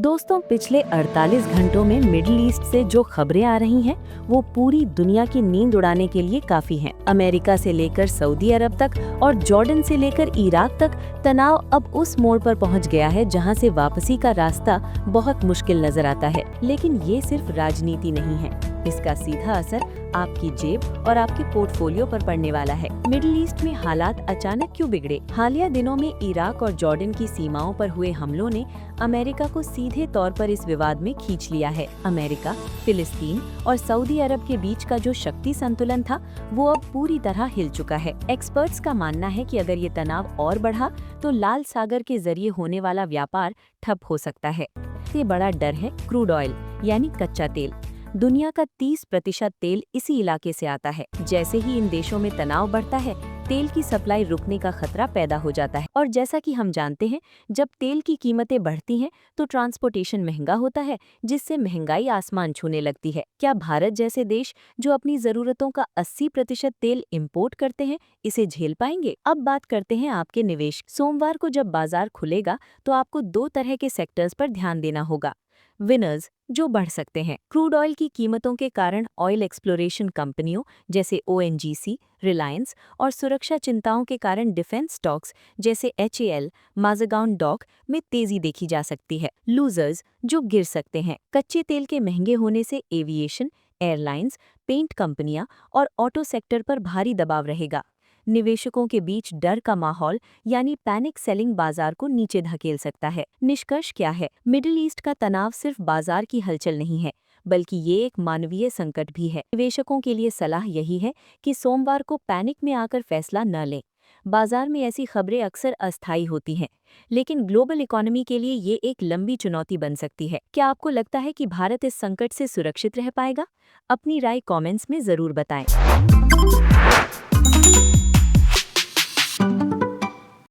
दोस्तों, पिछले 48 घंटों में मिडिल ईस्ट से जो खबरें आ रही हैं, वो पूरी दुनिया की नींद उड़ाने के लिए काफी हैं। अमेरिका से लेकर सऊदी अरब तक और जॉर्डन से लेकर इराक तक तनाव अब उस मोड़ पर पहुंच गया है जहां से वापसी का रास्ता बहुत मुश्किल नजर आता है। लेकिन ये सिर्फ राजनीति नहीं है, इसका सीधा असर आपकी जेब और आपके पोर्टफोलियो पर पड़ने वाला है। मिडिल ईस्ट में हालात अचानक क्यों बिगड़े? हालिया दिनों में इराक और जॉर्डन की सीमाओं पर हुए हमलों ने अमेरिका को सीधे तौर पर इस विवाद में खींच लिया है। अमेरिका, फिलिस्तीन और सऊदी अरब के बीच का जो शक्ति संतुलन था, वो अब पूरी तरह हिल चुका है। एक्सपर्ट्स का मानना है कि अगर ये तनाव और बढ़ा तो लाल सागर के जरिए होने वाला व्यापार ठप हो सकता है। ये बड़ा डर है क्रूड ऑयल यानी कच्चा तेल। दुनिया का 30% तेल इसी इलाके से आता है। जैसे ही इन देशों में तनाव बढ़ता है, तेल की सप्लाई रुकने का खतरा पैदा हो जाता है। और जैसा कि हम जानते हैं, जब तेल की कीमतें बढ़ती हैं तो ट्रांसपोर्टेशन महंगा होता है, जिससे महंगाई आसमान छूने लगती है। क्या भारत जैसे देश जो अपनी जरूरतों का 80% तेल इंपोर्ट करते हैं, इसे झेल पाएंगे? अब बात करते हैं आपके निवेश। सोमवार को जब बाजार खुलेगा तो आपको 2 तरह के सेक्टर्स पर ध्यान देना होगा। विनर्स जो बढ़ सकते हैं। क्रूड ऑयल की कीमतों के कारण ऑयल एक्सप्लोरेशन कंपनियों जैसे ओएनजीसी, रिलायंस और सुरक्षा चिंताओं के कारण डिफेंस स्टॉक्स जैसे एचएएल, माज़गान डॉक में तेजी देखी जा सकती है। लूजर्स जो गिर सकते हैं। कच्चे तेल के महंगे होने से एविएशन, एयरलाइंस, पेंट कंपनियां और ऑटो सेक्टर पर भारी दबाव रहेगा। निवेशकों के बीच डर का माहौल यानी पैनिक सेलिंग बाजार को नीचे धकेल सकता है। निष्कर्ष क्या है? मिडिल ईस्ट का तनाव सिर्फ बाजार की हलचल नहीं है, बल्कि ये एक मानवीय संकट भी है। निवेशकों के लिए सलाह यही है कि सोमवार को पैनिक में आकर फैसला न लें। बाजार में ऐसी खबरें अक्सर अस्थायी होती हैं, लेकिन ग्लोबल इकोनॉमी के लिए ये एक लंबी चुनौती बन सकती है। क्या आपको लगता है कि भारत इस संकट से सुरक्षित रह पाएगा? अपनी राय कमेंट्स में जरूर बताएं।